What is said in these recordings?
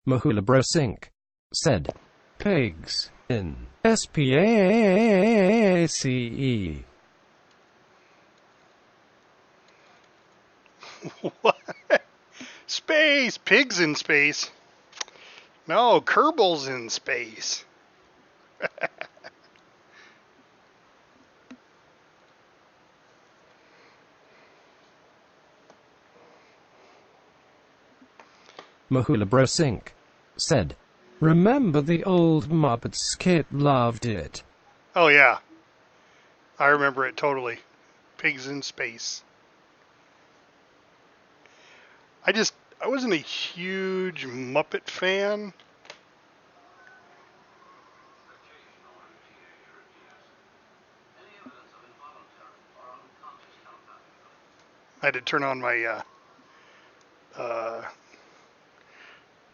Mahula Bros Inc. said, pigs in SPACE. What? Space! Pigs in space. No, Kerbals in space. Mahula Bros Inc. said, remember the old Muppets skit? Loved it. Oh, yeah. I remember it totally. Pigs in space. I wasn't a huge Muppet fan. I had to turn on my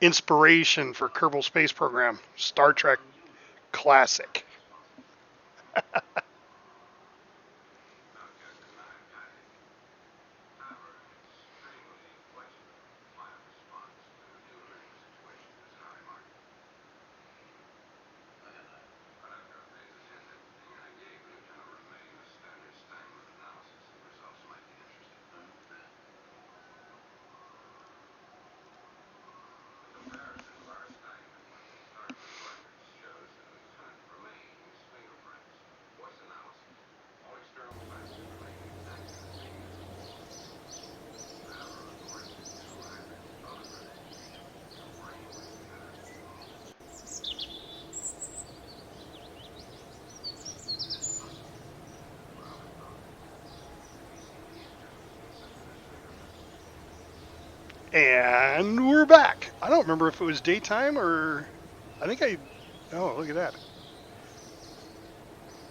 inspiration for Kerbal Space Program, Star Trek Classic. And we're back. I don't remember if it was daytime or... Oh, look at that.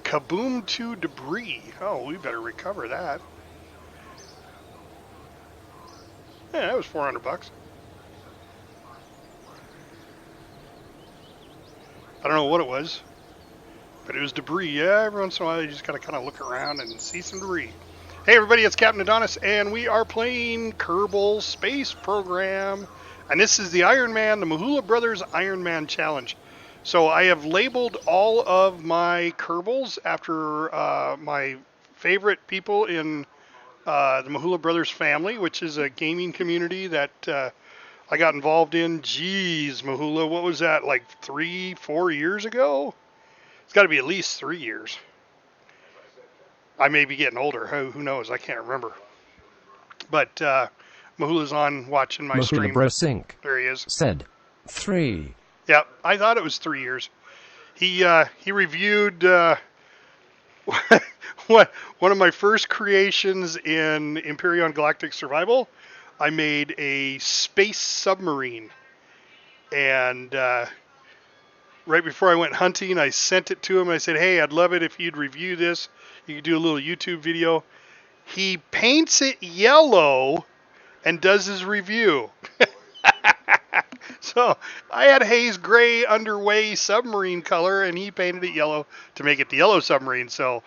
Kaboom to debris. Oh, we better recover that. Yeah, that was $400. I don't know what it was, but it was debris. Yeah, every once in a while you just gotta kind of look around and see some debris. Hey everybody, it's Captain Adonis, and we are playing Kerbal Space Program. And this is the Ironman, the Mahula Brothers Ironman Challenge. So I have labeled all of my Kerbals after my favorite people in the Mahula Brothers family, which is a gaming community that I got involved in. Jeez, Mahula, what was that, like 3-4 years ago? It's got to be at least 3 years. I may be getting older. Who knows? I can't remember. But Mahula's on watching my stream. Mahula Bros Inc. There he is. said, 3. Yep, I thought it was 3 years. He reviewed one of my first creations in Empyrean Galactic Survival. I made a space submarine, and right before I went hunting, I sent it to him. I said, hey, I'd love it if you'd review this. You could do a little YouTube video. He paints it yellow and does his review. So I had Haze Gray underway submarine color, and he painted it yellow to make it the yellow submarine. So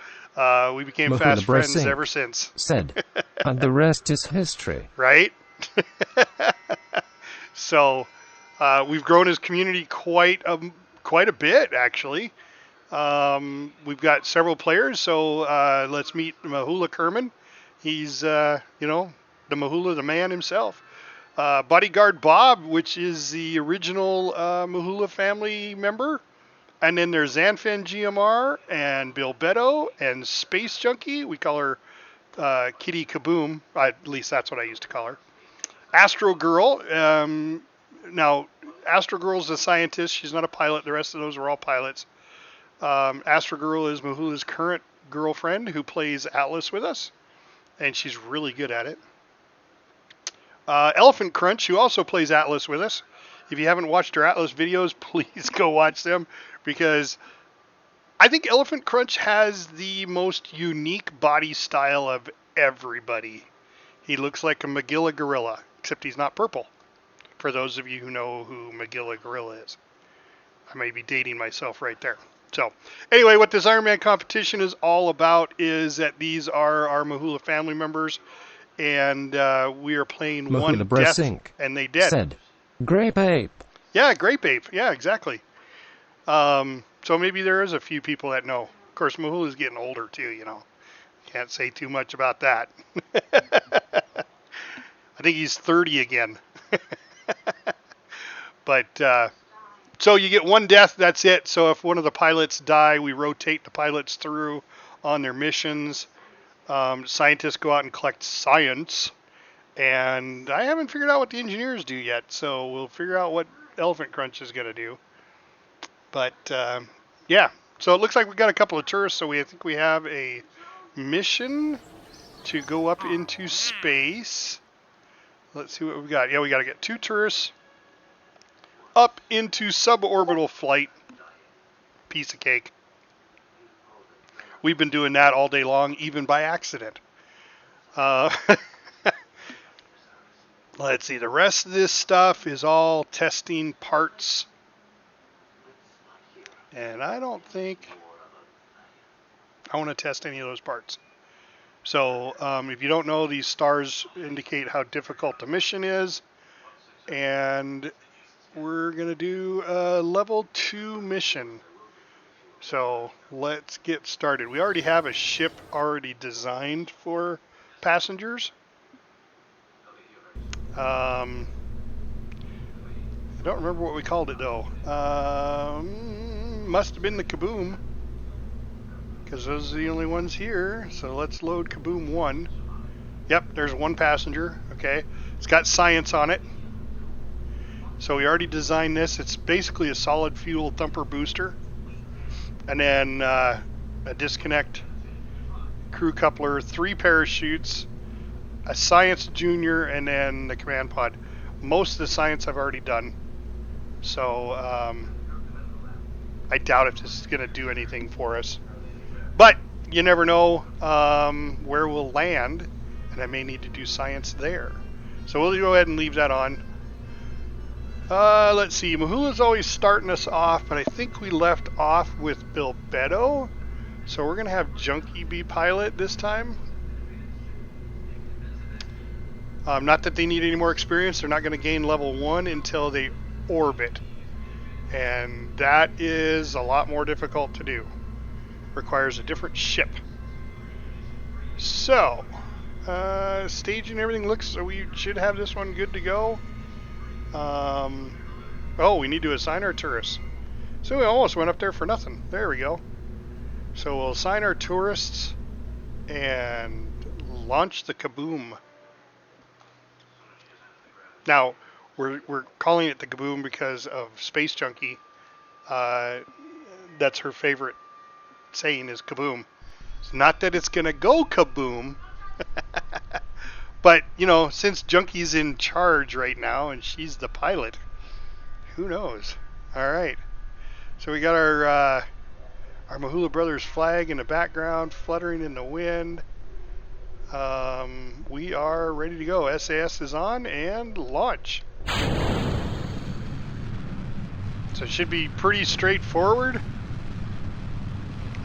we became Mahula fast Bros friends Inc. ever since. said, and the rest is history. Right? So we've grown his community quite a bit, actually. We've got several players, so let's meet Mahula Kerman. He's, the Mahula, the man himself. Bodyguard Bob, which is the original Mahula family member. And then there's Zanfan GMR and Bill Beto and SpaceJunkie. We call her Kitty Kaboom. At least that's what I used to call her. Astro Girl. Now, Astro Girl's a scientist. She's not a pilot. The rest of those are all pilots. Astro Girl is Mahula's current girlfriend who plays Atlas with us. And she's really good at it. Elephant Crunch, who also plays Atlas with us. If you haven't watched her Atlas videos, please go watch them, because I think Elephant Crunch has the most unique body style of everybody. He looks like a Magilla gorilla, except he's not purple, for those of you who know who Magilla gorilla is. I may be dating myself right there. So, anyway, what this Ironman competition is all about is that these are our Mahula family members, and we are playing Mahula one Bros death, Inc. and they dead. said, Grape Ape. Yeah, grape ape. Yeah, exactly. So maybe there is a few people that know. Of course, Mahula's getting older too, you know. Can't say too much about that. I think he's 30 again. But so you get one death, that's it. So if one of the pilots die, we rotate the pilots through on their missions. Scientists go out and collect science. And I haven't figured out what the engineers do yet, so we'll figure out what Elephant Crunch is going to do. But yeah, so it looks like we got a couple of tourists, so I think we have a mission to go up into space. Let's see what we got. Yeah, we got to get 2 tourists up into suborbital flight. Piece of cake. We've been doing that all day long, even by accident. Let's see, the rest of this stuff is all testing parts. And I don't think I want to test any of those parts. So if you don't know, these stars indicate how difficult the mission is. And we're going to do a level 2 mission. So let's get started. We already have a ship already designed for passengers. I don't remember what we called it though. Must have been the Kaboom, because those are the only ones here. So let's load Kaboom 1. Yep, there's 1 passenger. Okay, it's got science on it. So we already designed this. It's basically a solid fuel thumper booster, and then a disconnect, crew coupler, 3 parachutes, a science junior, and then the command pod. Most of the science I've already done. So I doubt if this is going to do anything for us. But you never know where we'll land, and I may need to do science there. So we'll go ahead and leave that on. Let's see. Mahula's always starting us off, but I think we left off with Bilbetto. So we're going to have Junkie be pilot this time. Not that they need any more experience. They're not going to gain level 1 until they orbit. And that is a lot more difficult to do. Requires a different ship. So, staging, everything looks, so we should have this one good to go. Oh, we need to assign our tourists. So we almost went up there for nothing. There we go. So we'll assign our tourists and launch the Kaboom. Now, we're calling it the Kaboom because of SpaceJunkie. That's her favorite saying is Kaboom. It's not that it's going to go kaboom, but, you know, since Junkie's in charge right now and she's the pilot, who knows? All right. So we got our Mahula Brothers flag in the background, fluttering in the wind. We are ready to go. SAS is on and launch. So it should be pretty straightforward.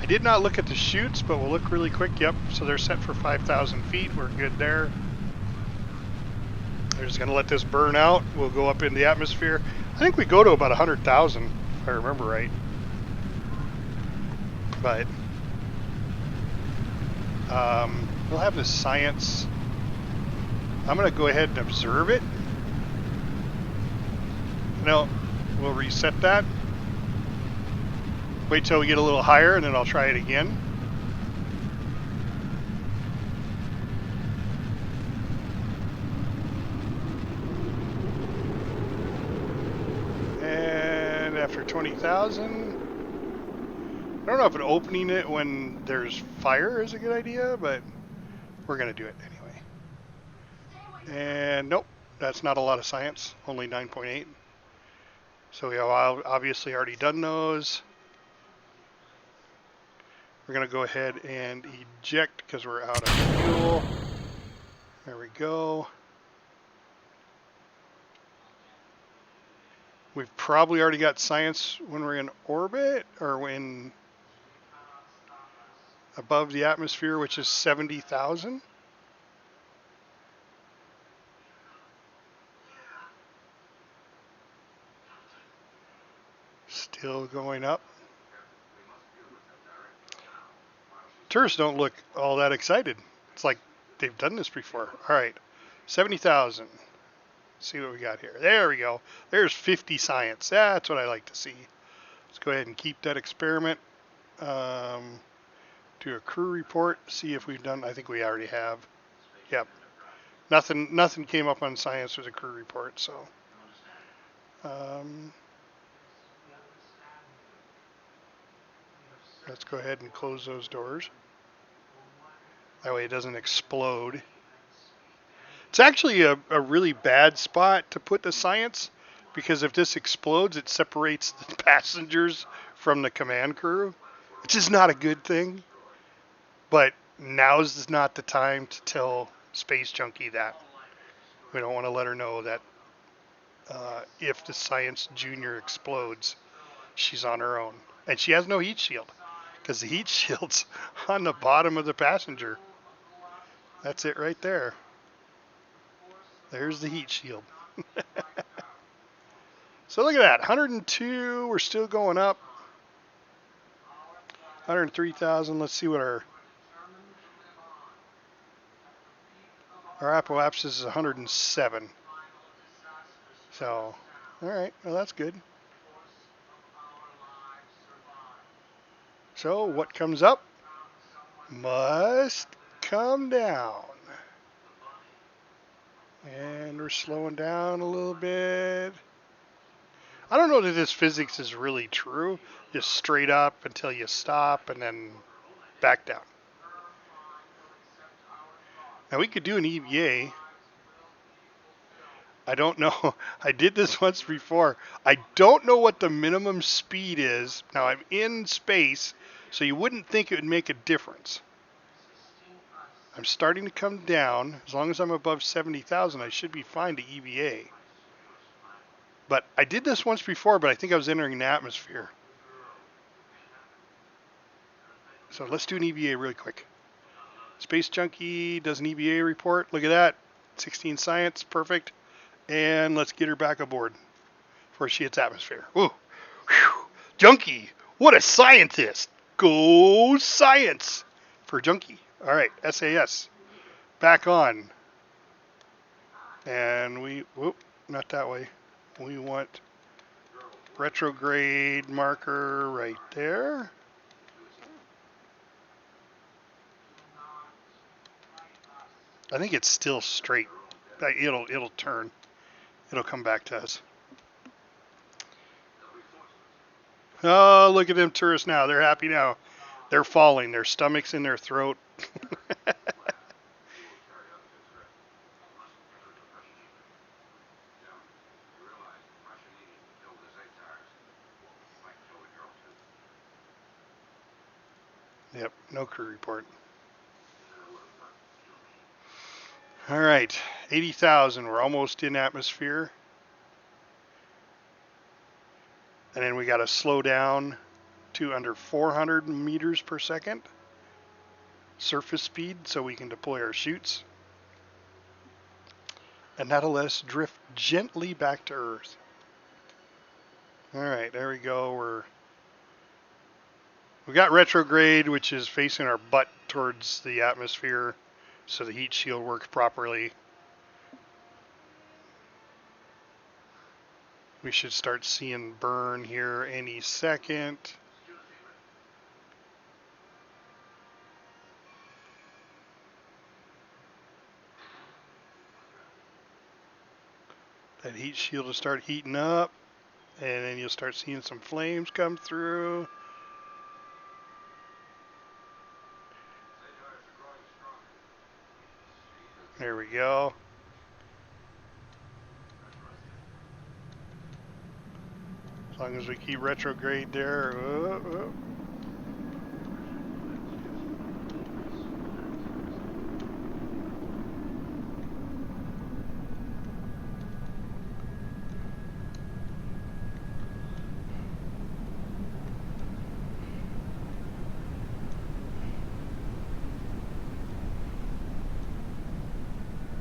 I did not look at the chutes, but we'll look really quick. Yep, so they're set for 5,000 feet. We're good there. They're just going to let this burn out. We'll go up in the atmosphere. I think we go to about 100,000, if I remember right. But we'll have the science. I'm going to go ahead and observe it. No, we'll reset that. Wait till we get a little higher, and then I'll try it again. And after 20,000, I don't know if opening it when there's fire is a good idea, but we're going to do it anyway. And nope, that's not a lot of science, only 9.8. So we have obviously already done those. We're going to go ahead and eject because we're out of fuel. There we go. We've probably already got science when we're in orbit or when above the atmosphere, which is 70,000. Still going up. Tourists don't look all that excited. It's like they've done this before. All right, 70,000. See what we got here. There we go. There's 50 science. That's what I like to see. Let's go ahead and keep that experiment. Do a crew report. See if we've done. I think we already have. Yep. Nothing came up on science with a crew report. So. Let's go ahead and close those doors. That way it doesn't explode. It's actually a really bad spot to put the science, because if this explodes, it separates the passengers from the command crew, which is not a good thing. But now's not the time to tell SpaceJunkie that. We don't want to let her know that if the Science Junior explodes, she's on her own. And she has no heat shield, because the heat shield's on the bottom of the passenger. That's it right there. There's the heat shield. So look at that, 102, we're still going up. 103,000, let's see what our apoapsis is 107. So, all right, well that's good. So what comes up must come down. And we're slowing down a little bit. I don't know that this physics is really true. Just straight up until you stop and then back down. Now we could do an EVA. I don't know. I did this once before. I don't know what the minimum speed is. Now I'm in space, so you wouldn't think it would make a difference. I'm starting to come down. As long as I'm above 70,000, I should be fine to EVA. But I did this once before, but I think I was entering the atmosphere. So let's do an EVA really quick. SpaceJunkie does an EVA report. Look at that. 16 science. Perfect. And let's get her back aboard before she hits atmosphere. Ooh. Whew. Junkie. What a scientist. Go science for Junkie. All right. SAS. Back on. And whoop, not that way. We want retrograde marker right there. I think it's still straight. It'll turn. It'll come back to us. Oh, look at them tourists now. They're happy now. They're falling. Their stomach's in their throat. Yep, no crew report. All right, 80,000. We're almost in atmosphere. And then we got to slow down to under 400 meters per second surface speed so we can deploy our chutes. And that'll let us drift gently back to Earth. All right, there we go. We got retrograde, which is facing our butt towards the atmosphere, so the heat shield works properly. We should start seeing burn here any second. That heat shield will start heating up, and then you'll start seeing some flames come through. There we go. As long as we keep retrograde there.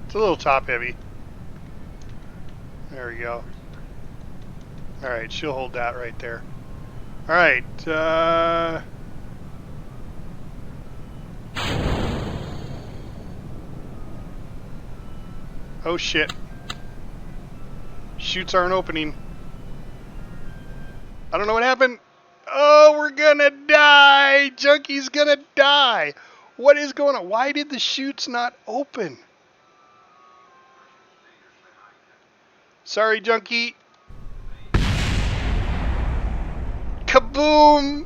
It's a little top heavy. There we go. Alright, she'll hold that right there. All right. Oh shit. Chutes aren't opening. I don't know what happened. Oh, we're gonna die. Junkie's gonna die. What is going on? Why did the chutes not open? Sorry, Junkie. Kaboom!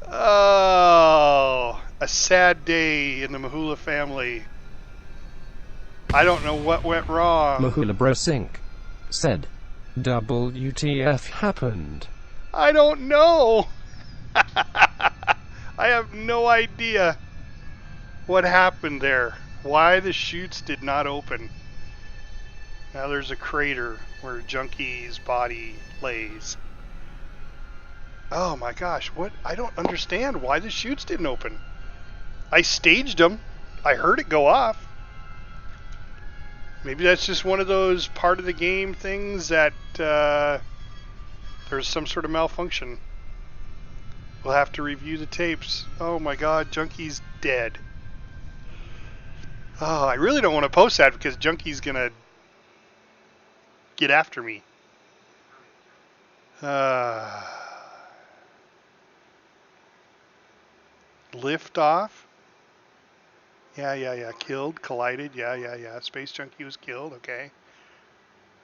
Oh, a sad day in the Mahula family. I don't know what went wrong. Mahula Bro Sync said, WTF happened? I don't know. I have no idea what happened there. Why the chutes did not open. Now there's a crater where Junkie's body lays. Oh my gosh, what? I don't understand why the chutes didn't open. I staged them. I heard it go off. Maybe that's just one of those part of the game things that there's some sort of malfunction. We'll have to review the tapes. Oh my god, Junkie's dead. Oh, I really don't want to post that because Junkie's gonna get after me. Lift off. Yeah. Killed, collided. Yeah. SpaceJunkie was killed. Okay.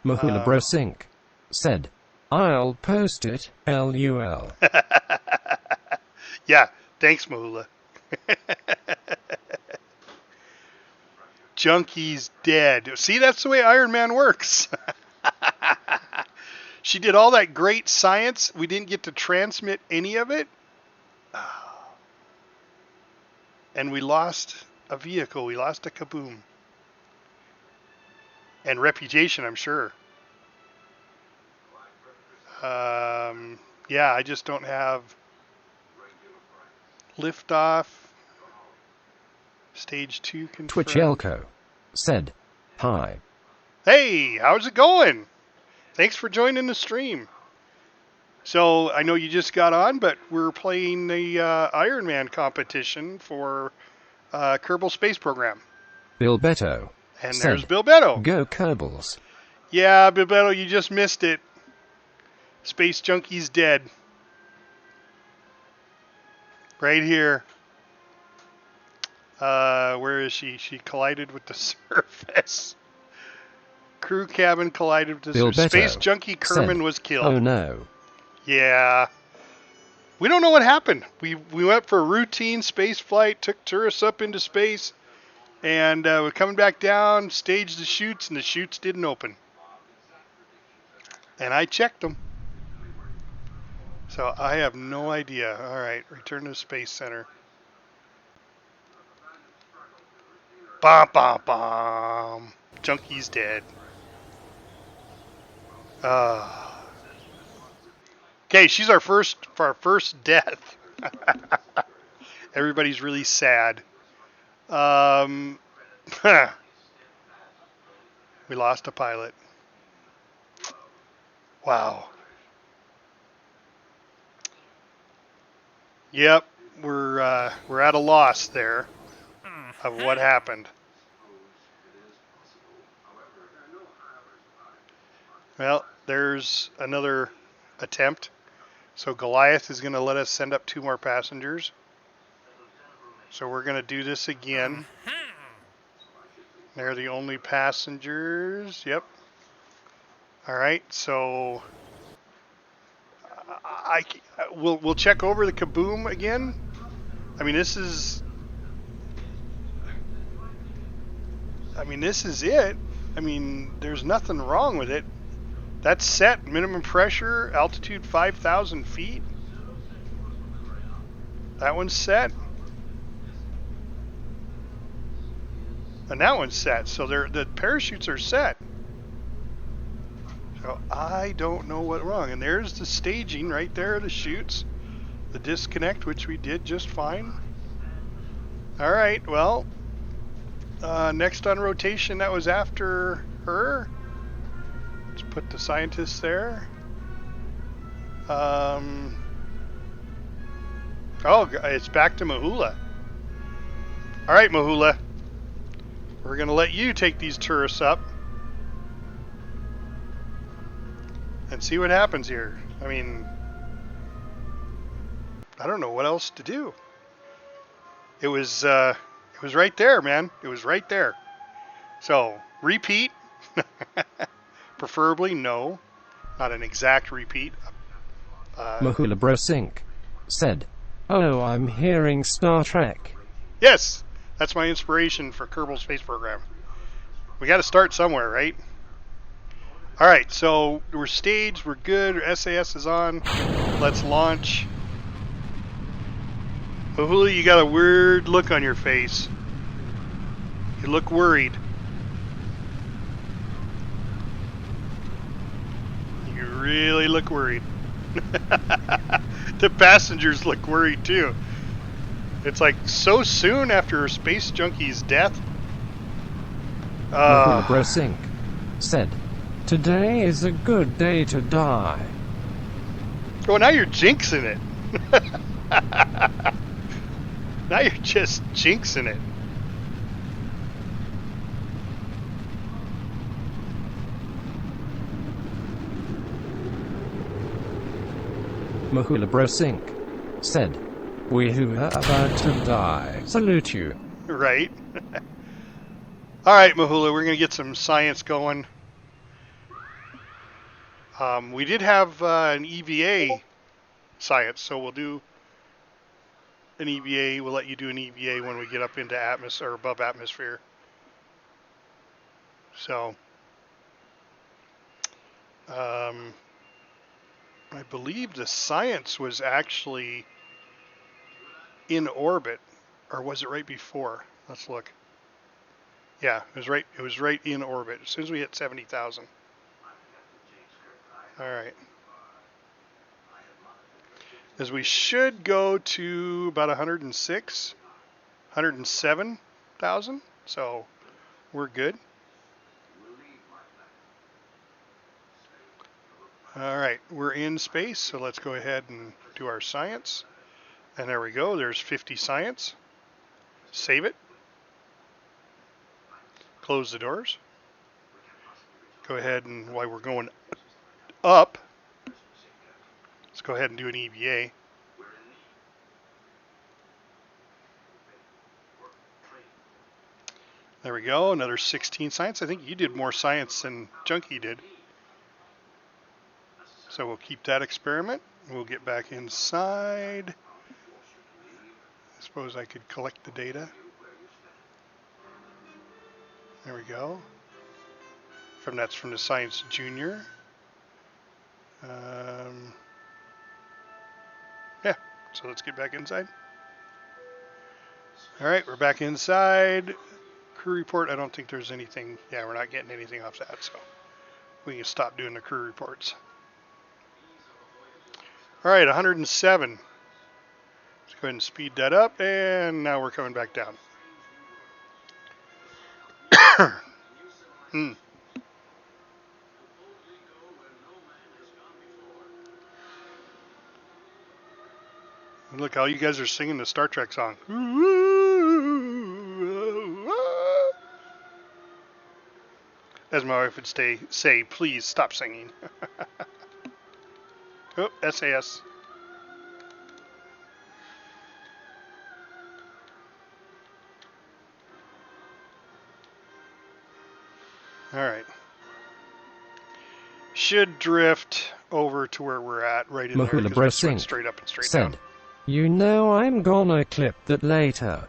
Mahula Bro Sync said, I'll post it, LUL. Yeah, thanks, Mahula. Junkie's dead. See, that's the way Ironman works. She did all that great science. We didn't get to transmit any of it. And we lost a vehicle. We lost a kaboom. And reputation, I'm sure. Yeah, I just don't have liftoff. Stage 2 confirmed. Twitch Elko said, hi. Hey, how's it going? Thanks for joining the stream. So, I know you just got on, but we're playing the Ironman competition for Kerbal Space Program. Bill Beto And said, there's Bill Beto. Go Kerbals. Yeah, Bill Beto, you just missed it. SpaceJunkie's dead. Right here. Where is she? She collided with the surface. Crew cabin collided with the Bill surface. Beto SpaceJunkie Kerman was killed. Oh no. Yeah. We don't know what happened. We went for a routine space flight, took tourists up into space, and we're coming back down, staged the chutes, and the chutes didn't open. And I checked them. So I have no idea. All right, return to the Space Center. Bom, bom. Junkie's dead. Okay, she's our first death. Everybody's really sad. We lost a pilot. Wow. Yep, we're at a loss there of what happened. Well, there's another attempt. So Goliath is going to let us send up 2 more passengers. So we're going to do this again. They're the only passengers. Yep. All right. So we'll check over the kaboom again. I mean, this is it. I mean, there's nothing wrong with it. That's set. Minimum pressure, altitude 5,000 feet. That one's set. And that one's set. So the parachutes are set. So I don't know what's wrong. And there's the staging right there, the chutes. The disconnect, which we did just fine. All right, well, next on rotation, that was after her. Let's put the scientists there. Oh, it's back to Mahula. All right, Mahula. We're going to let you take these tourists up and see what happens here. I mean, I don't know what else to do. It was right there, man. It was right there. So, repeat. Preferably, no. Not an exact repeat. Mahula Brosink said, "Oh, I'm hearing Star Trek." Yes, that's my inspiration for Kerbal Space Program. We got to start somewhere, right? All right, so we're staged, we're good. SAS is on. Let's launch. Mahula, you got a weird look on your face. You look worried. You really look worried. The passengers look worried too. It's like so soon after SpaceJunkie's death. Mahula Brosink said, "Today is a good day to die." Oh, now you're jinxing it. Now you're just jinxing it. Mahula Brosink said, "We who are about to die salute you." Right. All right, Mahula, we're going to get some science going. We did have an EVA science, so we'll do an EVA. We'll let you do an EVA when we get up into atmosphere or above atmosphere. So, I believe the science was actually in orbit, or was it right before? Let's look. Yeah, it was right. It was right in orbit as soon as we hit 70,000. All right. As we should go to about 106, 107,000. So we're good. All right, we're in space, so let's go ahead and do our science. And there we go. There's 50 science. Save it. Close the doors. Go ahead and while we're going up, let's go ahead and do an EVA. There we go. Another 16 science. I think you did more science than Junkie did. So we'll keep that experiment. We'll get back inside. I suppose I could collect the data. There we go. That's from the Science Junior. Yeah, so let's get back inside. All right, we're back inside. Crew report, I don't think there's anything. Yeah, we're not getting anything off that, so we can stop doing the crew reports. All right, 107. Let's go ahead and speed that up, and now we're coming back down. Look, all you guys are singing the Star Trek song. As my wife would say, please stop singing. Oh, SAS. All right. Should drift over to where we're at, right in there, Mahula because it's straight Brosink up and straight said, down. "You know I'm gonna clip that later."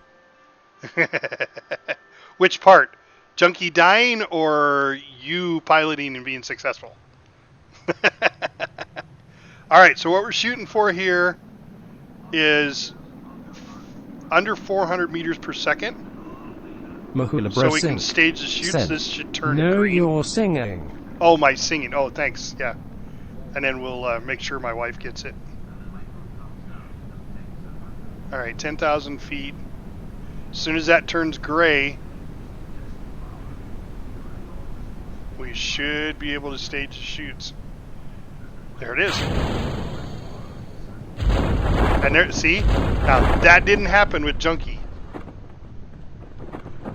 Which part? Junkie dying or you piloting and being successful? All right, so what we're shooting for here is under 400 meters per second. Mahula So we can Brosink stage the shoots. said, This should turn "No, green. you're singing." Oh, my singing. Oh, thanks. Yeah. And then we'll make sure my wife gets it. All right, 10,000 feet. As soon as that turns gray, We should be able to stage the chutes. There it is. And there, see? Now, that didn't happen with Junkie.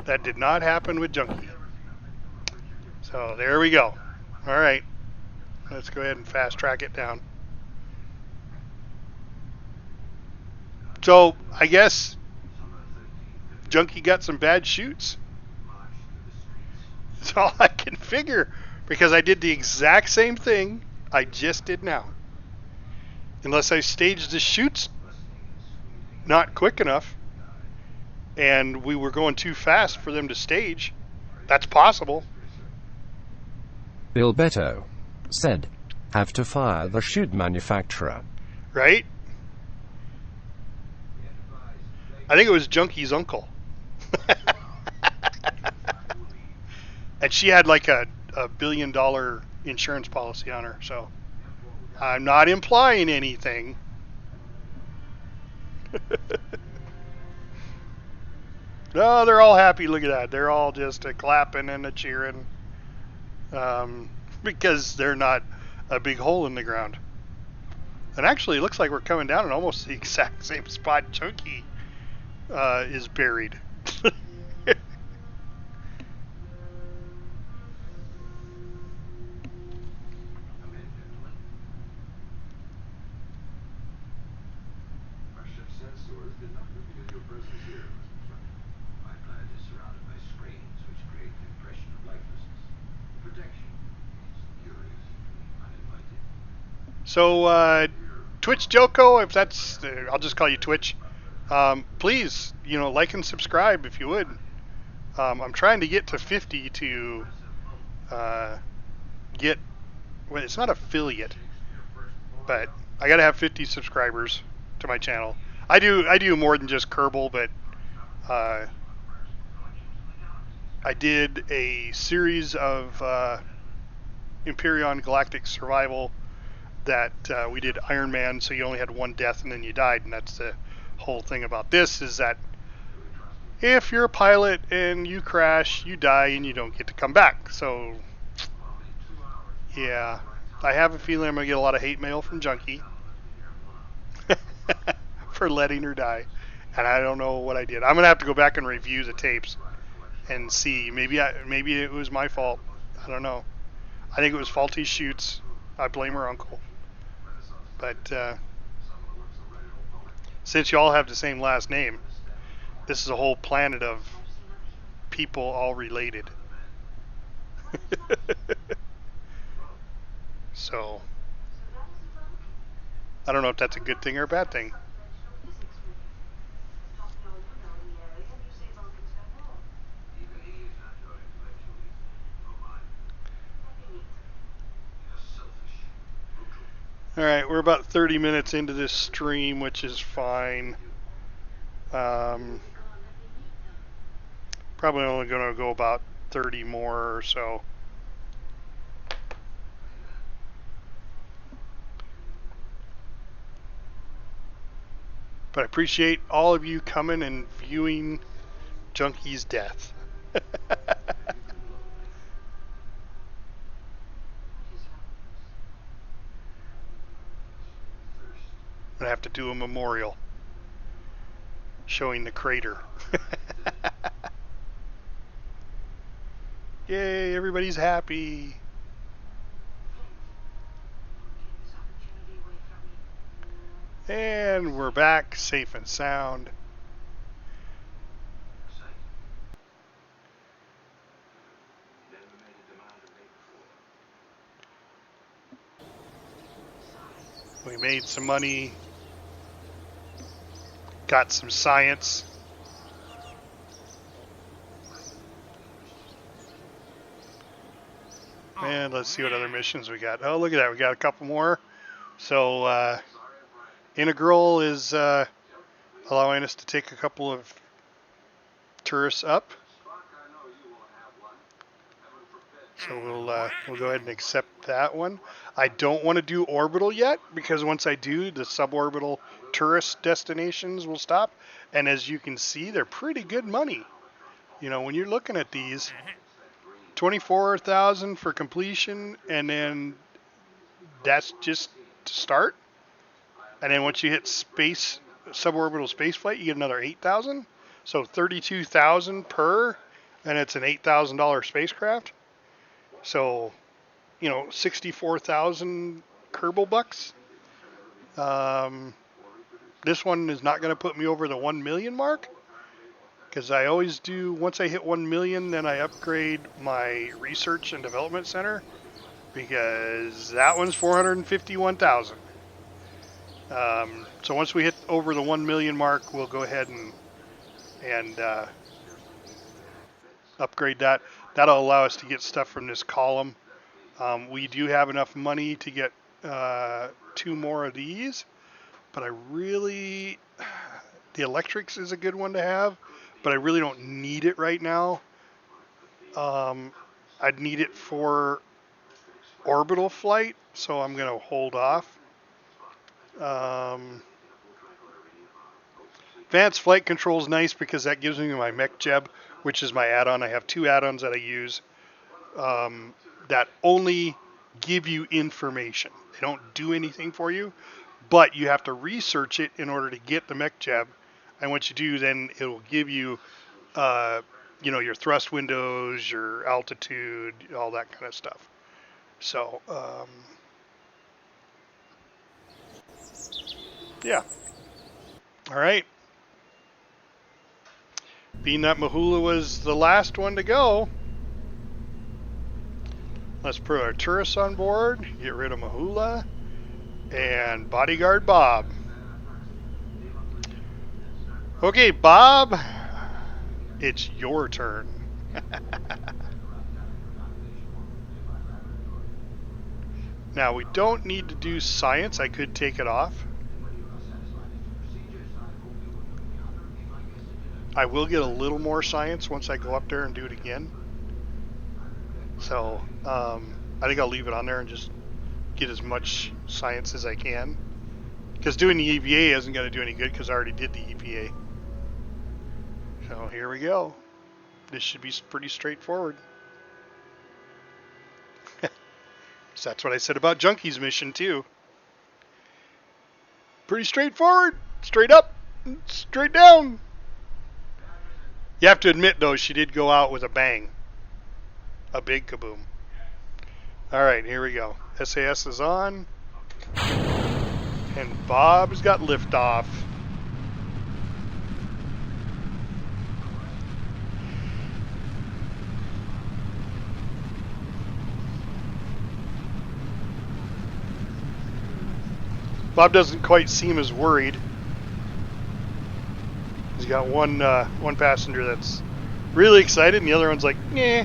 That did not happen with Junkie. So, there we go. All right. Let's go ahead and fast track it down. So, I guess Junkie got some bad chutes. That's all I can figure, because I did the exact same thing I just did now. Unless I staged the chutes not quick enough and we were going too fast for them to stage. That's possible. Bilbetto said, have to fire the chute manufacturer. Right? I think it was Junkie's uncle. And she had like a $1 billion insurance policy on her, so I'm not implying anything. No, they're all happy. Look at that. They're all just clapping and cheering, because they're not a big hole in the ground. And actually, it looks like we're coming down in almost the exact same spot Junkie is buried. So, Twitch Joko, if that's, I'll just call you Twitch. Please, like and subscribe if you would. I'm trying to get to 50 to get, well, it's not affiliate, but I gotta have 50 subscribers to my channel. I do more than just Kerbal, but I did a series of Empyrean Galactic Survival that we did Ironman, so you only had one death and then you died, and that's the whole thing about this, is that if you're a pilot and you crash, you die and you don't get to come back. So yeah, I have a feeling I'm gonna get a lot of hate mail from Junkie for letting her die, and I don't know what I did. I'm gonna have to go back and review the tapes and see. Maybe it was my fault. I don't know. I think it was faulty chutes. I blame her uncle. But since you all have the same last name, this is a whole planet of people all related. So, I don't know if that's a good thing or a bad thing. Alright, we're about 30 minutes into this stream, which is fine. Probably only going to go about 30 more or so. But I appreciate all of you coming and viewing Junkie's death. I'm gonna have to do a memorial showing the crater. Yay, everybody's happy. And we're back, safe and sound. We made some money. Got some science. And let's see what other missions we got. Oh, look at that. We got a couple more. So, Integral is allowing us to take a couple of tourists up. So we'll go ahead and accept that one. I don't want to do orbital yet, because once I do, the suborbital tourist destinations will stop. And as you can see, they're pretty good money. When you're looking at these, 24,000 for completion, and then that's just to start. And then once you hit space, suborbital space flight, you get another 8,000. So 32,000 per, and it's an $8,000 spacecraft. So, 64,000 Kerbal bucks. This one is not going to put me over the 1 million mark, because I always do. Once I hit 1 million, then I upgrade my research and development center, because that one's 451,000. So once we hit over the 1 million mark, we'll go ahead and upgrade that. That'll allow us to get stuff from this column. We do have enough money to get 2 more of these, but the electrics is a good one to have, but I really don't need it right now. I'd need it for orbital flight, so I'm going to hold off. Advanced flight control is nice because that gives me my mech jeb, which is my add-on. I have 2 add-ons that I use that only give you information. They don't do anything for you, but you have to research it in order to get the mech jeb. And once you do, then it will give you, your thrust windows, your altitude, all that kind of stuff. So, yeah. All right. Being that Mahula was the last one to go, let's put our tourists on board, get rid of Mahula, and bodyguard Bob. Okay, Bob, it's your turn. Now, we don't need to do science. I could take it off. I will get a little more science once I go up there and do it again. So, I think I'll leave it on there and just get as much science as I can. Because doing the EVA isn't going to do any good because I already did the EVA. So, here we go. This should be pretty straightforward. So that's what I said about Junkie's mission, too. Pretty straightforward. Straight up, straight down. You have to admit, though, she did go out with a bang. A big kaboom. All right, here we go. SAS is on. And Bob's got liftoff. Bob doesn't quite seem as worried. He's got one passenger that's really excited, and the other one's like, nah.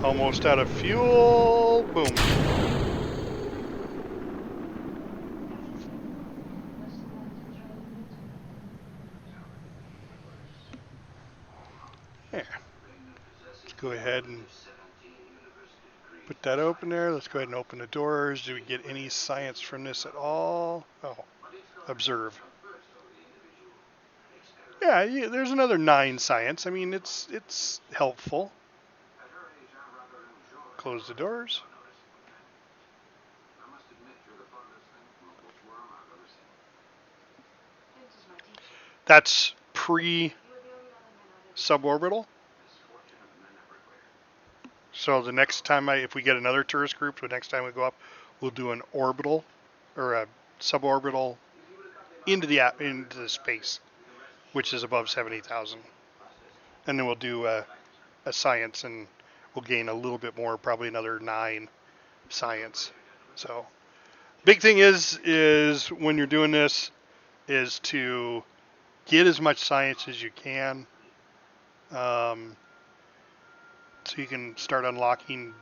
Almost out of fuel. Boom. There. Let's go ahead and put that open there. Let's go ahead and open the doors. Do we get any science from this at all? Oh, observe. Yeah, there's another 9 science. I mean, it's helpful. Close the doors. That's pre-suborbital. So the next time if we get another tourist group, the next time we go up, we'll do an orbital or a suborbital into the space, which is above 70,000. And then we'll do a science, and we'll gain a little bit more, probably another 9 science. So big thing is when you're doing this is to get as much science as you can, so you can start unlocking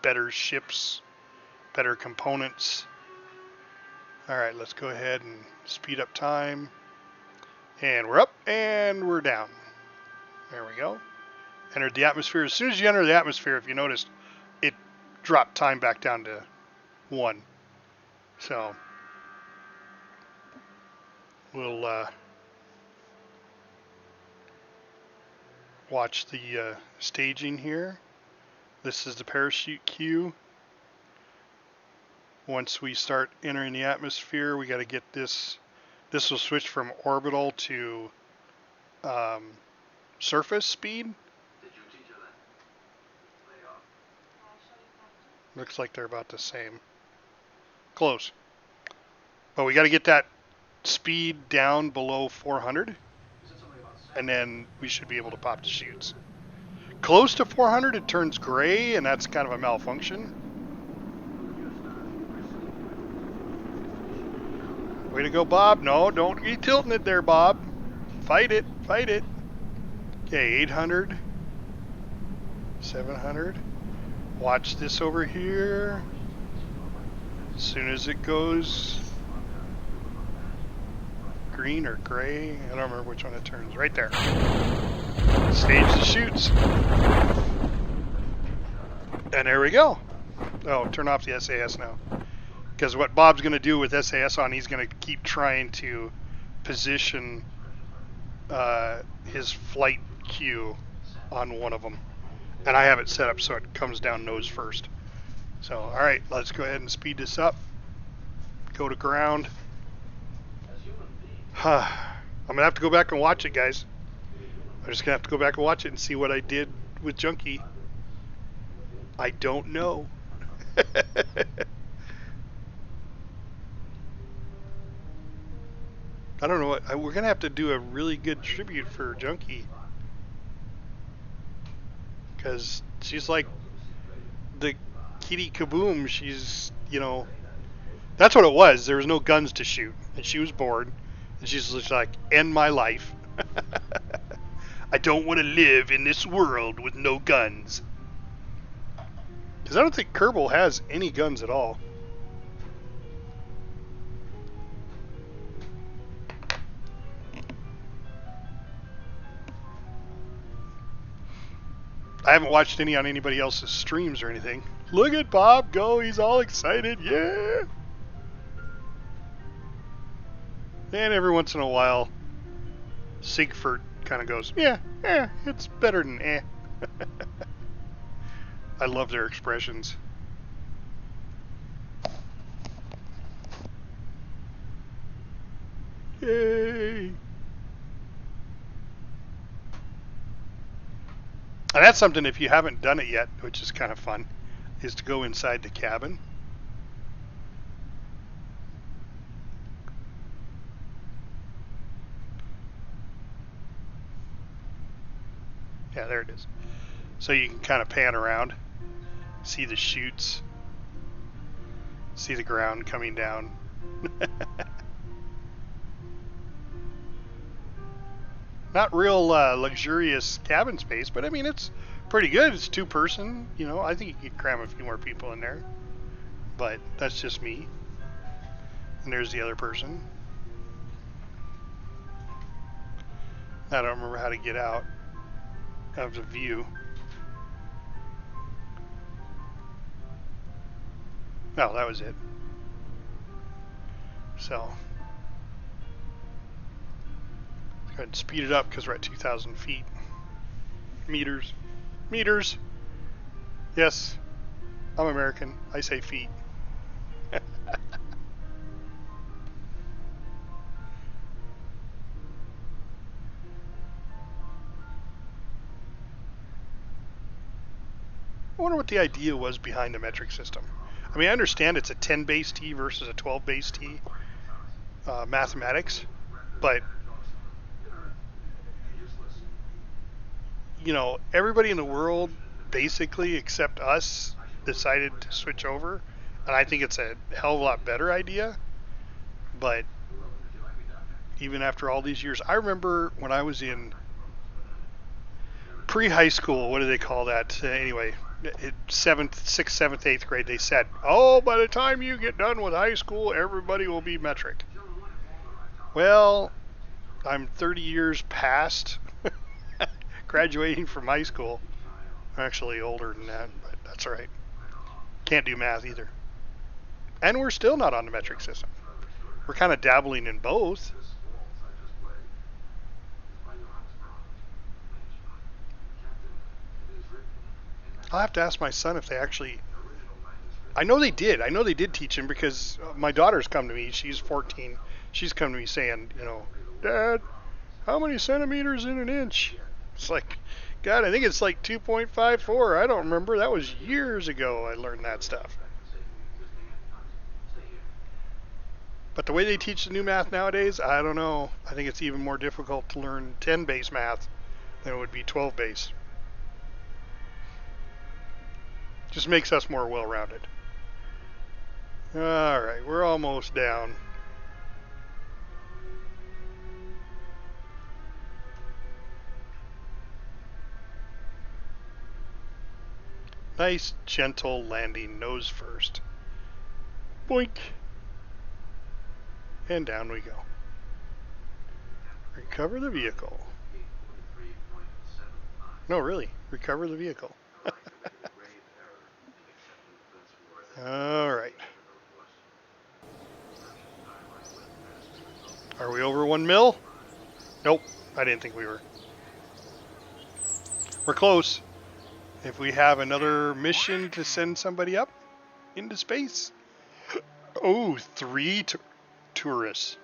better ships, better components. All right, let's go ahead and speed up time. And we're up and we're down. There we go. entered the atmosphere. As soon as you enter the atmosphere, if you noticed, it dropped time back down to 1. So we'll watch the staging here. This is the parachute cue. Once we start entering the atmosphere, we got to get this. This will switch from orbital to surface speed. Looks like they're about the same. Close. But we got to get that speed down below 400, and then we should be able to pop the chutes. Close to 400, it turns gray, and that's kind of a malfunction. Way to go, Bob. No, don't be tilting it there, Bob. Fight it, fight it. Okay, 800, 700. Watch this over here. As soon as it goes green or gray, I don't remember which one it turns. Right there. Stage the chutes. And there we go. Oh, turn off the SAS now. Because what Bob's going to do with SAS on, he's going to keep trying to position his flight cue on one of them. And I have it set up so it comes down nose first. So, alright, let's go ahead and speed this up. Go to ground. I'm going to have to go back and watch it, guys. I'm just going to have to go back and watch it and see what I did with Junkie. I don't know. I don't know what, we're going to have to do a really good tribute for Junkie. Because she's like the kitty kaboom. She's, you know, that's what it was. There was no guns to shoot. And she was bored. And she's just like, end my life. I don't want to live in this world with no guns. Because I don't think Kerbal has any guns at all. I haven't watched any on anybody else's streams or anything. Look at Bob go, he's all excited, yeah! And every once in a while, Siegfried kind of goes, yeah, it's better than eh. I love their expressions. Yay! And that's something, if you haven't done it yet, which is kind of fun, is to go inside the cabin. Yeah, there it is. So you can kind of pan around, see the chutes, see the ground coming down. Not real luxurious cabin space, but I mean, it's pretty good. It's 2-person, you know. I think you could cram a few more people in there, but that's just me. And there's the other person. I don't remember how to get out of the view. No, that was it. So go ahead and speed it up because we're at 2,000 feet. Meters. Meters. Yes, I'm American. I say feet. I wonder what the idea was behind the metric system. I mean, I understand it's a 10 base T versus a 12 base T mathematics, but you know, everybody in the world, basically except us, decided to switch over, and I think it's a hell of a lot better idea. But even after all these years, I remember when I was in pre-high school, what do they call that? Anyway, 6th, 7th, 8th grade, they said, oh, by the time you get done with high school, everybody will be metric. Well, I'm 30 years past graduating from high school. I'm actually older than that, but that's all right. Can't do math either. And we're still not on the metric system. We're kind of dabbling in both. I'll have to ask my son if they actually... I know they did. I know they did teach him because my daughter's come to me. She's 14. She's come to me saying, you know, Dad, how many centimeters in an inch? It's like, God, I think it's like 2.54. I don't remember. That was years ago I learned that stuff. But the way they teach the new math nowadays, I don't know. I think it's even more difficult to learn 10 base math than it would be 12 base. Just makes us more well-rounded. Alright, we're almost down. Nice, gentle landing, nose first. Boink. And down we go. Recover the vehicle. No, really, recover the vehicle. Alright. Are we over 1 mil? Nope, I didn't think we were. We're close. If we have another mission to send somebody up into space. Oh, 3 tourists.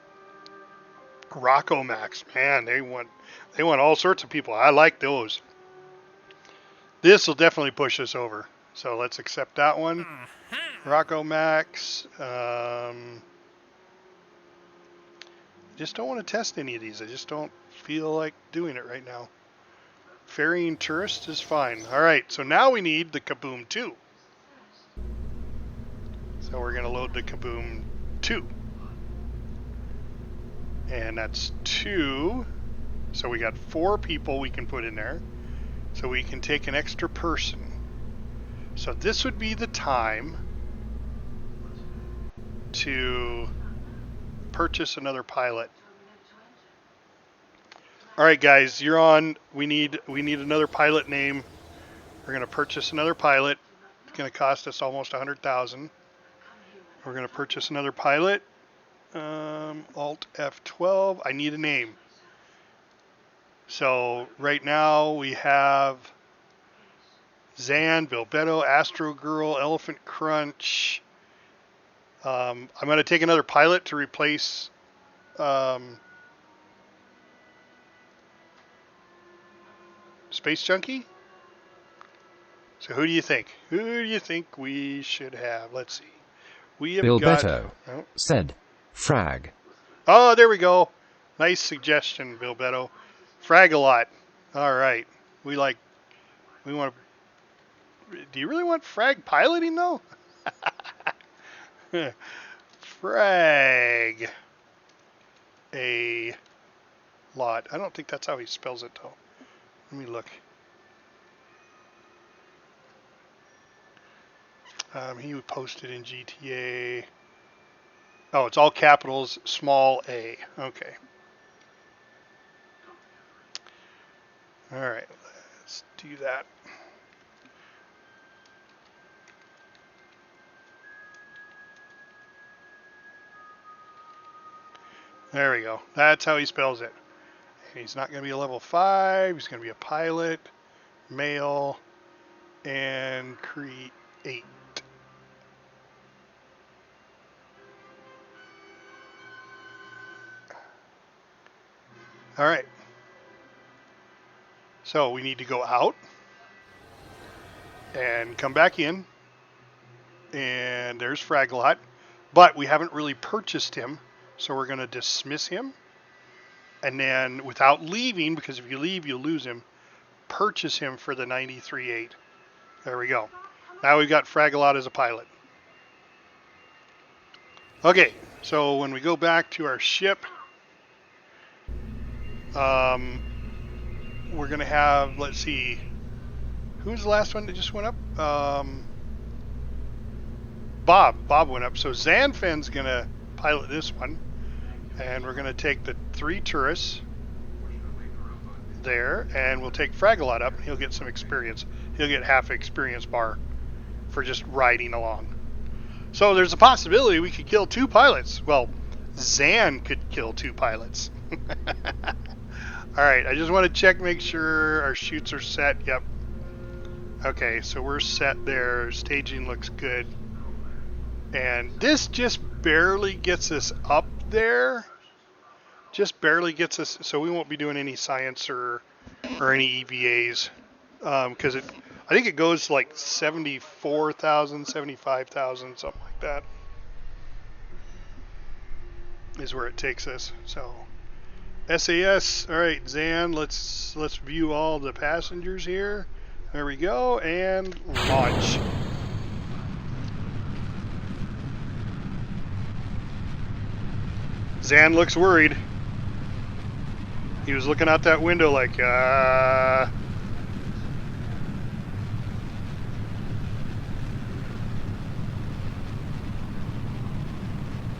Rocco Max, man, they want all sorts of people. I like those. This will definitely push us over. So let's accept that one. Rocco Max. Just don't want to test any of these. I just don't feel like doing it right now. Ferrying tourists is fine. Alright, so now we need the Kaboom 2. So we're going to load the Kaboom 2. And that's 2. So we got 4 people we can put in there. So we can take an extra person. So this would be the time to purchase another pilot. All right, guys, you're on. We need another pilot name. We're going to purchase another pilot. It's going to cost us almost 100,000. We're going to purchase another pilot. Alt F12. I need a name. So right now we have Zan, Bilbetto, Astro Girl, Elephant Crunch. I'm going to take another pilot to replace SpaceJunkie. So who do you think? Who do you think we should have? Let's see. We have Bilbetto said Frag. Oh, there we go. Nice suggestion, Bilbetto. Frag-a-lot. All right. We want to... Do you really want Frag piloting, though? Frag a lot. I don't think that's how he spells it, though. Let me look. He posted in GTA. Oh, it's all capitals, small a. Okay. All right, let's do that. There we go. That's how he spells it. And he's not going to be a level 5. He's going to be a pilot, male, and create. All right. So we need to go out and come back in. And there's Fraglot. But we haven't really purchased him. So we're going to dismiss him. And then without leaving, because if you leave, you lose him, purchase him for the 93.8. There we go. Now we've got Fraglot as a pilot. Okay, so when we go back to our ship, we're going to have, let's see, who's the last one that just went up? Bob went up. So Zanfen's going to pilot this one. And we're going to take the 3 tourists. there, and we'll take Fragalot up, and he'll get some experience. He'll get half experience bar for just riding along. So there's a possibility we could kill 2 pilots. Well, Zan could kill 2 pilots. Alright, I just want to check, make sure our chutes are set. Yep. Okay, so we're set there. Staging looks good. And this just barely gets us up there. Just barely gets us, so we won't be doing any science or any EVAs. Because I think it goes like 74,000, 75,000, something like that. Is where it takes us. So SAS, all right, Zan, let's view all the passengers here. There we go, and launch. Zan looks worried. He was looking out that window like,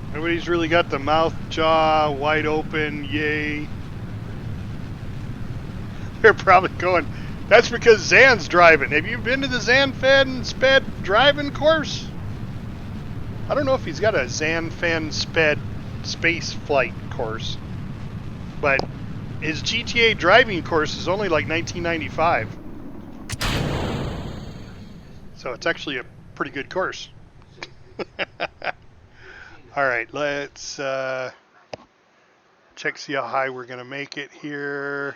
Everybody's really got the mouth, jaw wide open, yay. They're probably going, that's because Zan's driving. Have you been to the Zan Fan Sped driving course? I don't know if he's got a Zan Fan Sped space flight course, but his GTA driving course is only like 1995. So it's actually a pretty good course. Alright, let's check, see how high we're going to make it here.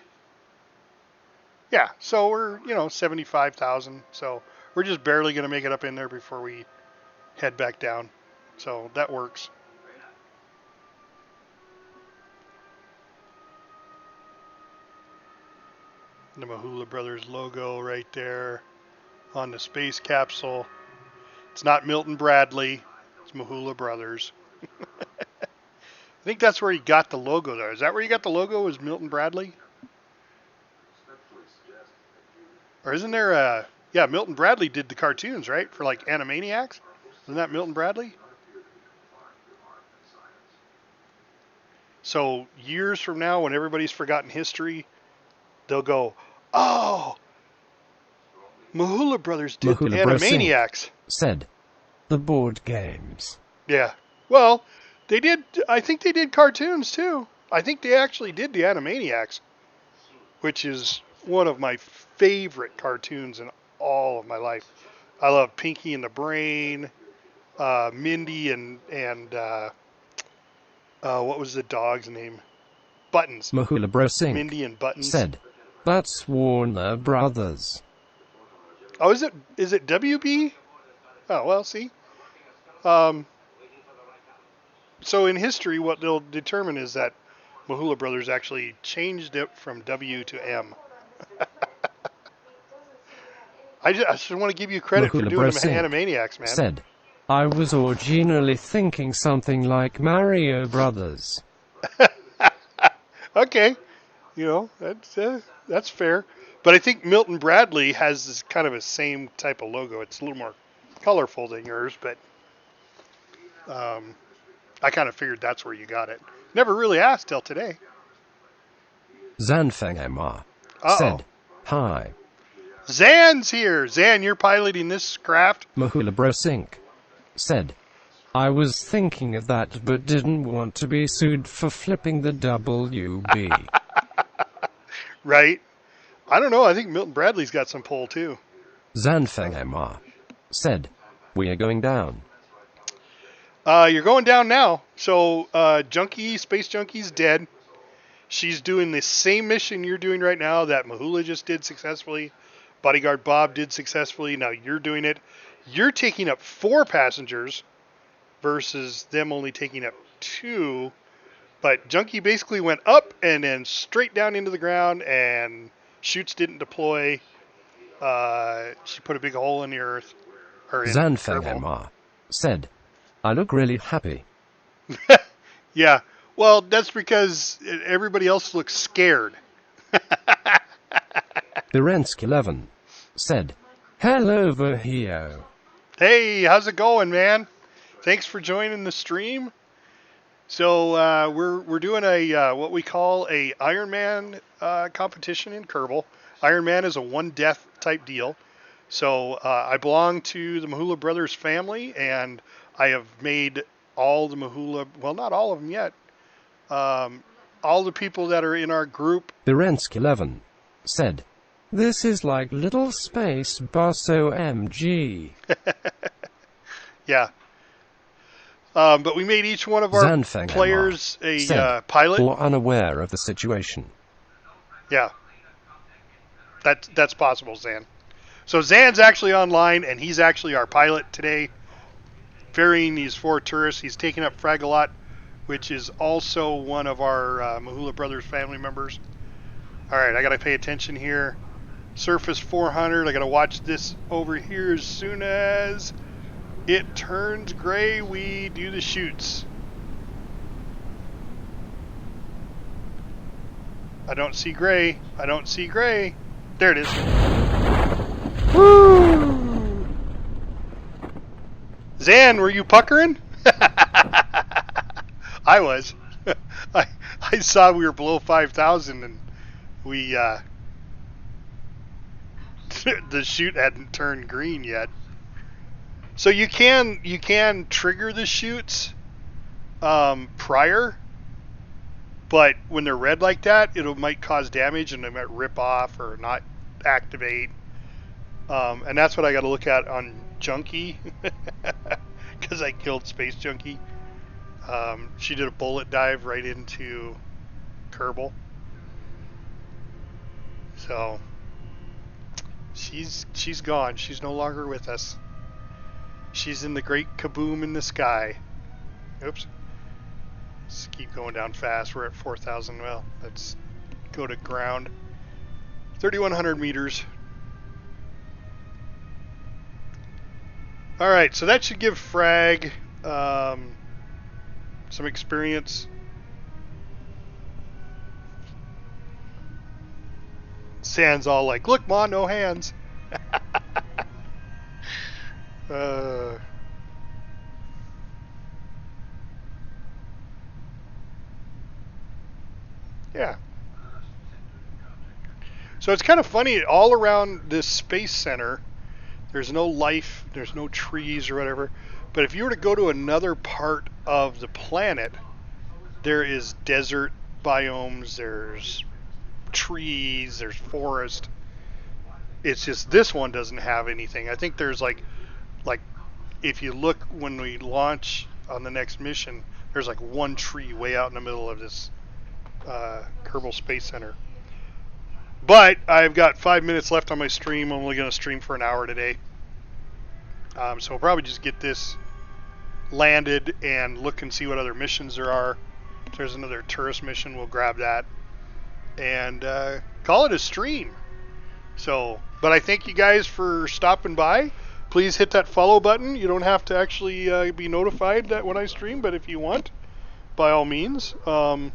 Yeah, so we're, 75,000. So we're just barely going to make it up in there before we head back down. So that works. The Mahula Brothers logo right there on the space capsule. It's not Milton Bradley. It's Mahula Brothers. I think that's where he got the logo there. Is that where you got the logo, was Milton Bradley? Or isn't there a... Yeah, Milton Bradley did the cartoons, right? For like Animaniacs? Isn't that Milton Bradley? So years from now, when everybody's forgotten history, they'll go, oh, Mahula Brothers did Mahula Animaniacs. Said the board games. Yeah. Well, they did, I think they did cartoons too. I think they actually did the Animaniacs, which is one of my favorite cartoons in all of my life. I love Pinky and the Brain, Mindy and what was the dog's name? Buttons. Mahula Bros Inc. Mindy and Buttons. Said, that's Warner Brothers. Oh, is it WB? Oh, well, see. So in history, what they'll determine is that Mahula Brothers actually changed it from W to M. I just want to give you credit Mahula for doing Bros them Inc. Animaniacs, man. Said, I was originally thinking something like Mario Brothers. Okay, that's fair. But I think Milton Bradley has this kind of a same type of logo. It's a little more colorful than yours, but I kind of figured that's where you got it. Never really asked till today. Zanfeng MR said, hi. Zan's here. Zan, you're piloting this craft. Mahula Bros Inc. said, I was thinking of that but didn't want to be sued for flipping the WB. Right? I don't know. I think Milton Bradley's got some pull too. Zanfeng MR said, we are going down. You're going down now. So SpaceJunkie's dead. She's doing the same mission you're doing right now that Mahula just did successfully. Bodyguard Bob did successfully. Now you're doing it. You're taking up 4 passengers versus them only taking up 2. But Junkie basically went up and then straight down into the ground, and chutes didn't deploy. She put a big hole in the earth. Zanfeng MR said, I look really happy. Yeah. Well, that's because everybody else looks scared. Birensk 11 said, hello, Vahio. Hey, how's it going, man? Thanks for joining the stream. So we're doing a what we call a Ironman competition in Kerbal. Ironman is a one death type deal. So I belong to the Mahula brothers family, and I have made all the Mahula, well, not all of them yet. All the people that are in our group. Virensk11 said, "This is like little space bus OMG." Yeah. But we made each one of our Zanfeng players a said, pilot. or unaware of the situation. Yeah. That's possible, Zan. So Zan's actually online, and he's actually our pilot today, ferrying these 4 tourists. He's taking up Fragalot, which is also one of our Mahula brothers family members. All right, I got to pay attention here. Surface 400. I got to watch this over here as soon as it turns gray. We do the shoots. I don't see gray. I don't see gray. There it is. Woo! Zan, were you puckering? I was. I saw we were below 5,000 and we the chute hadn't turned green yet. So you can trigger the chutes prior, but when they're red like that, it might cause damage and they might rip off or not activate. And that's what I got to look at on Junkie, because I killed SpaceJunkie. She did a bullet dive right into Kerbal. So she's gone. She's no longer with us. She's in the great kaboom in the sky. Oops. Let's keep going down fast. We're at 4,000. Well, let's go to ground. 3,100 meters. All right, so that should give Frag some experience. Sand's all like, "Look, Ma, no hands." Yeah. So it's kind of funny, all around this space center, there's no life, there's no trees or whatever. But if you were to go to another part of the planet, there is desert biomes, there's trees, there's forest. It's just this one doesn't have anything. I think there's like if you look when we launch on the next mission, there's like one tree way out in the middle of this Kerbal Space Center. But I've got 5 minutes left on my stream. I'm only going to stream for an hour today. So I'll probably just get this landed and look and see what other missions there are. If there's another tourist mission, we'll grab that and call it a stream. So, but I thank you guys for stopping by. Please hit that follow button. You don't have to actually be notified that when I stream, but if you want, by all means. I'm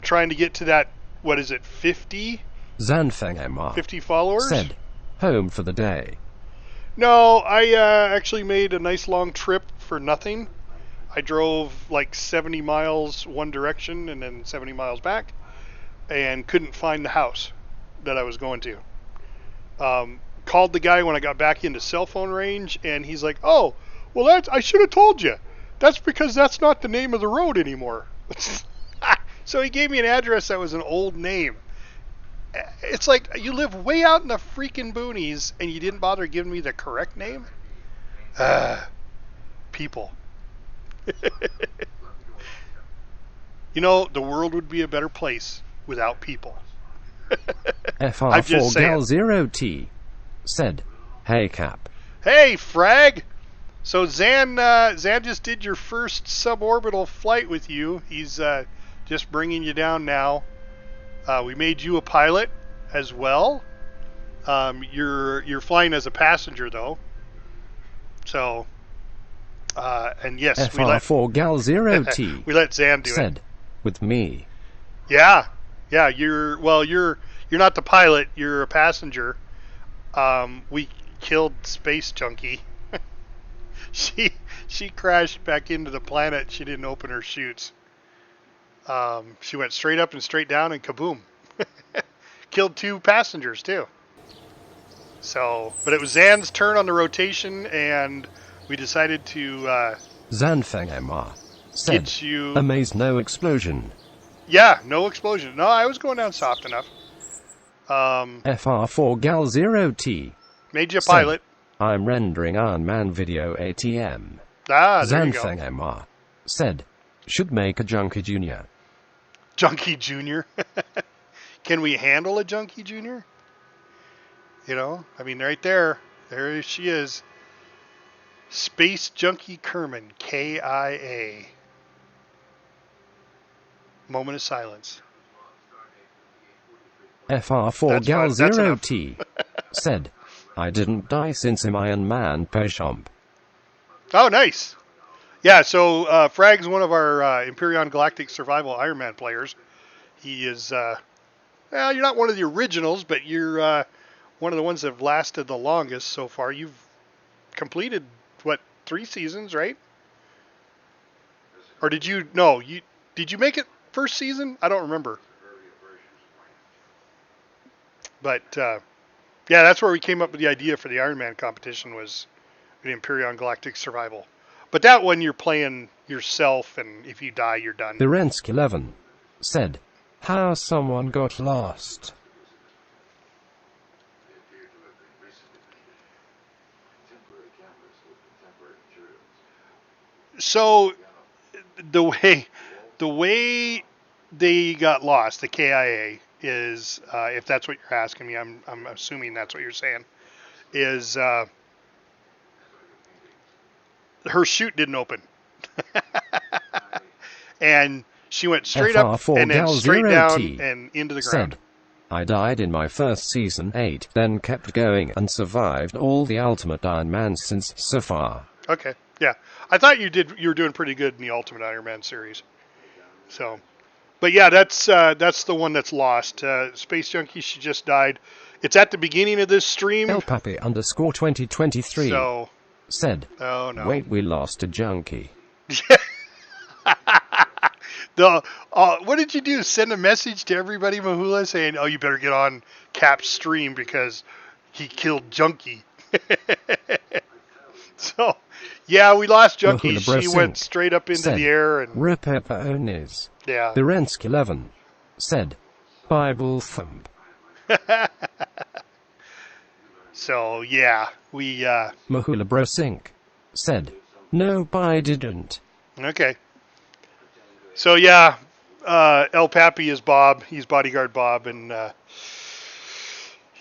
trying to get to that, what is it, 50? Zanfeng MR 50 followers? said, "Home for the day." No, I actually made a nice long trip for nothing. I drove like 70 miles one direction and then 70 miles back and couldn't find the house that I was going to. Called the guy when I got back into cell phone range, and he's like, "Oh, well, I should have told you. That's because that's not the name of the road anymore." So he gave me an address that was an old name. It's like, you live way out in the freaking boonies and you didn't bother giving me the correct name? People. You know, the world would be a better place without people. FR4Gal0T said, "Hey Cap." Hey, Frag. So Zan just did your first suborbital flight with you. He's just bringing you down now. We made you a pilot as well. You're flying as a passenger though. So, and yes, FR4Gal0T we let Zan do said, it. "With me." Yeah. You're not the pilot. You're a passenger. We killed SpaceJunkie. she crashed back into the planet. She didn't open her chutes. She went straight up and straight down, and kaboom! Killed 2 passengers too. So, but it was Zan's turn on the rotation, and we decided to Zanfeng MR said, get you. Amaze no explosion. Yeah, no explosion. No, I was going down soft enough. FR4 Gal 0T Made you a said, pilot. I'm rendering Ironman video ATM. Ah, there you go. Zanfeng MR said, should make a Junkie Junior. Junkie Junior. Can we handle a Junkie Junior? You know, I mean, right there. There she is. SpaceJunkie Kerman, KIA. Moment of silence. FR4 That's Gal fine. That's enough. 0T said, I didn't die since I'm Ironman Peshomp. Oh, nice. Yeah, so Frag's one of our Imperion Galactic Survival Ironman players. He is, well, you're not one of the originals, but you're one of the ones that have lasted the longest so far. You've completed, what, 3 seasons, right? Or did you, no, did you make it first season? I don't remember. But, yeah, that's where we came up with the idea for the Ironman competition was the Imperion Galactic Survival. But that one you're playing yourself, and if you die, you're done. Birensk 11 said, how someone got lost. So the way they got lost, the KIA is, if that's what you're asking me, I'm assuming that's what you're saying, is her chute didn't open, and she went straight up FR4 and then Gal straight 0T down and into the ground. said, I died in my first season 8, then kept going and survived all the Ultimate Ironmans since so far. Okay, yeah, I thought you were doing pretty good in the Ultimate Ironman series. So, but yeah, that's the one that's lost. SpaceJunkie, she just died. It's at the beginning of this stream. Elpapi _ 2023 So, said, oh no. wait, we lost a junkie. What did you do? Send a message to everybody, Mahula, saying, "Oh, you better get on Cap's stream because he killed Junkie." So, yeah, we lost Junkie. She went straight up into the air and Rip Adonis. Yeah. Birensk 11 said, Bible thump. So yeah, we Mahula Brosink said, no, I didn't. Okay. So yeah, El Papi is Bob. He's bodyguard Bob, and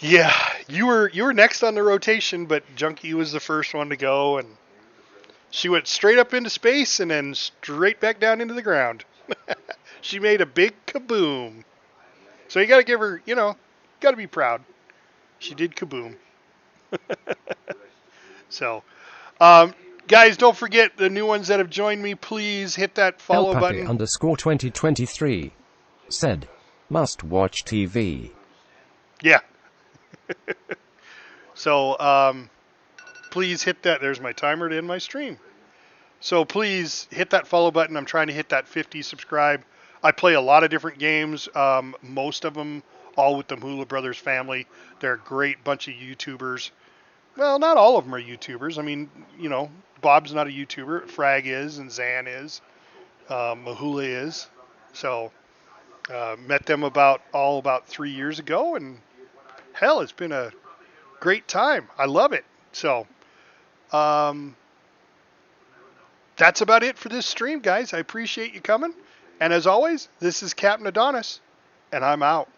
yeah, you were next on the rotation, but Junkie was the first one to go, and she went straight up into space and then straight back down into the ground. She made a big kaboom. So you got to give her, got to be proud. She did kaboom. So, guys, don't forget the new ones that have joined me. Please hit that follow button. _ 2023 said, must watch TV. Yeah. So, please hit that. There's my timer to end my stream. So please hit that follow button. I'm trying to hit that 50 subscribe. I play a lot of different games. Most of them all with the Mahula Brothers family. They're a great bunch of YouTubers. Well, not all of them are YouTubers. I mean, Bob's not a YouTuber. Frag is, and Zan is. Mahula is. So, met them about 3 years ago, and hell, it's been a great time. I love it. So, that's about it for this stream, guys. I appreciate you coming. And as always, this is Captain Adonis, and I'm out.